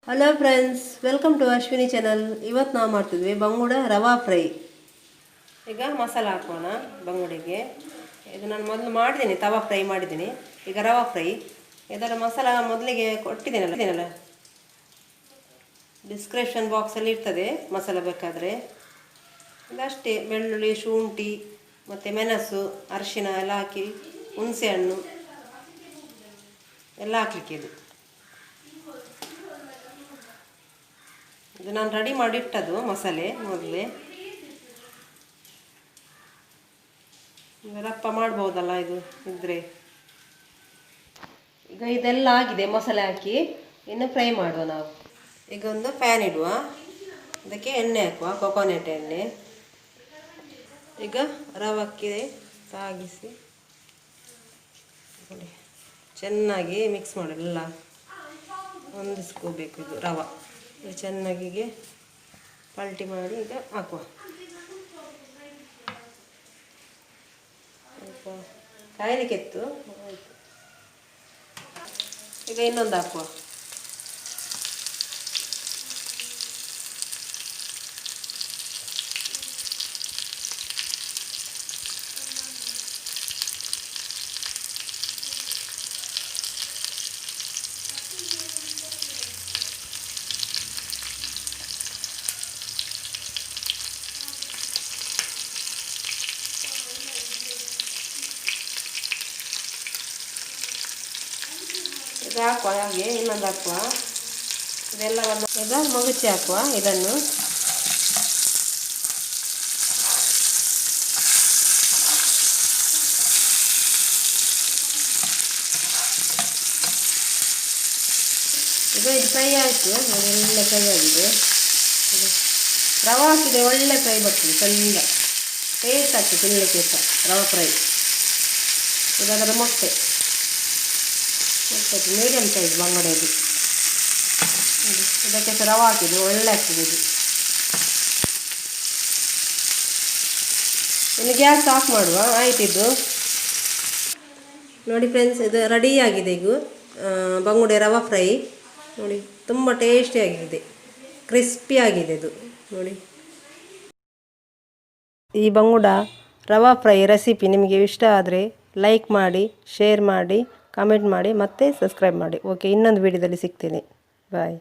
Hello friends, welcome to Ashwini channel. ಇವತ್ತು ನಾವು ಮಾಡ್ತಿದ್ವಿ ಬಂಗುಡ ರವಾ ಫ್ರೈ. ಈಗ ಮಸಾಲ ಹಾಕೋಣ ಬಂಗುಡಿಗೆ. ಇದು ನಾನು ಮೊದಲು ಮಾಡಿದ್ದೀನಿ, ತವಾ ಫ್ರೈ ಮಾಡಿದ್ದೀನಿ. ಈಗ ರವಾ ಫ್ರೈ. ಇದರ ಮಸಾಲ ಮೊದಲಿಗೆ ಕೊಟ್ಟಿದ್ದೀನಲ್ಲ, ಡಿಸ್ಕ್ರಿಪ್ಷನ್ ಬಾಕ್ಸಲ್ಲಿ ಇರ್ತದೆ ಮಸಾಲ ಬೇಕಾದರೆ. ಇದಷ್ಟೇ, ಬೆಳ್ಳುಳ್ಳಿ, ಶುಂಠಿ ಮತ್ತು ಮೆಣಸು, ಅರಿಶಿನ ಎಲ್ಲ ಹಾಕಿ, ಹುಣಸೆ ಹಣ್ಣು ಎಲ್ಲ ಹಾಕಲಿಕ್ಕೆ. ಇದು ನಾನು ರೆಡಿ ಮಾಡಿಟ್ಟದು ಮಸಾಲೆ ಮೊದಲೇ. ರಪ್ಪ ಮಾಡ್ಬೋದಲ್ಲ ಇದು ಇದ್ರೆ. ಈಗ ಇದೆಲ್ಲ ಆಗಿದೆ ಮಸಾಲೆ ಹಾಕಿ, ಇನ್ನು ಫ್ರೈ ಮಾಡುವ ನಾವು. ಈಗ ಒಂದು ಪ್ಯಾನ್ ಇಡುವ, ಅದಕ್ಕೆ ಎಣ್ಣೆ ಹಾಕುವ, ಕೊಕೊನೆಟ್ ಎಣ್ಣೆ. ಈಗ ರವಕ್ಕೆ ತಾಗಿಸಿ ಚೆನ್ನಾಗಿ ಮಿಕ್ಸ್ ಮಾಡಿ, ಎಲ್ಲ ಹೊಂದಿಸ್ಕೋಬೇಕು. ಇದು ರವ ಚೆನ್ನಾಗಿ ಪಲ್ಟಿ ಮಾಡಿ ಈಗ ಹಾಕುವ. ಸ್ವಲ್ಪ ಕಾಯಲಿಕ್ಕೆ ಇತ್ತು, ಆಯಿತು. ಈಗ ಇನ್ನೊಂದು ಹಾಕುವ. ಇದು ಹಾಕುವ, ಹಾಗೆ ಇನ್ನೊಂದು ಹಾಕುವ. ಇದೆಲ್ಲವನ್ನು ಈಗ ಮಗುಚಿ ಹಾಕುವ. ಇದನ್ನು ಈಗ ಇದು ಫ್ರೈ ಆಯಿತು, ಒಳ್ಳೆ ಫ್ರೈ ಆಗಿದೆ. ರವೆ ಹಾಕಿದೆ, ಒಳ್ಳೆ ಫ್ರೈ ಬರ್ತದೆ, ಚೆಂದ ಟೇಸ್ಟ್ ಆಗ್ತದೆ ತಿನ್ನಲಿಕ್ಕೆ ಸಹ ರವೆ ಫ್ರೈ. ಇದರ ಮೊಟ್ಟೆ ಮೀಡಿಯಮ್ ಸೈಜ್ ಬಂಗುಡೆದು. ಇದಕ್ಕೆ ಸಹ ರವೆ ಹಾಕಿದ್ದು ಒಳ್ಳೆ ಆಗ್ತದೆ ಇದು. ಇನ್ನು ಗ್ಯಾಸ್ ಆಫ್ ಮಾಡುವ. ಆಯ್ತಿದ್ದು ನೋಡಿ ಫ್ರೆಂಡ್ಸ್, ಇದು ರೆಡಿ ಆಗಿದೆ. ಈಗ ಬಂಗುಡೆ ರವಾ ಫ್ರೈ ನೋಡಿ, ತುಂಬ ಟೇಸ್ಟಿಯಾಗಿದೆ, ಕ್ರಿಸ್ಪಿ ಆಗಿದೆ ಇದು ನೋಡಿ. ಈ ಬಂಗುಡ ರವಾ ಫ್ರೈ ರೆಸಿಪಿ ನಿಮಗೆ ಇಷ್ಟ ಆದರೆ ಲೈಕ್ ಮಾಡಿ, ಶೇರ್ ಮಾಡಿ, ಕಮೆಂಟ್ ಮಾಡಿ, ಮತ್ತು ಸಬ್ಸ್ಕ್ರೈಬ್ ಮಾಡಿ. ಓಕೆ, ಇನ್ನೊಂದು ವಿಡಿಯೋದಲ್ಲಿ ಸಿಗ್ತೀನಿ. ಬಾಯ್.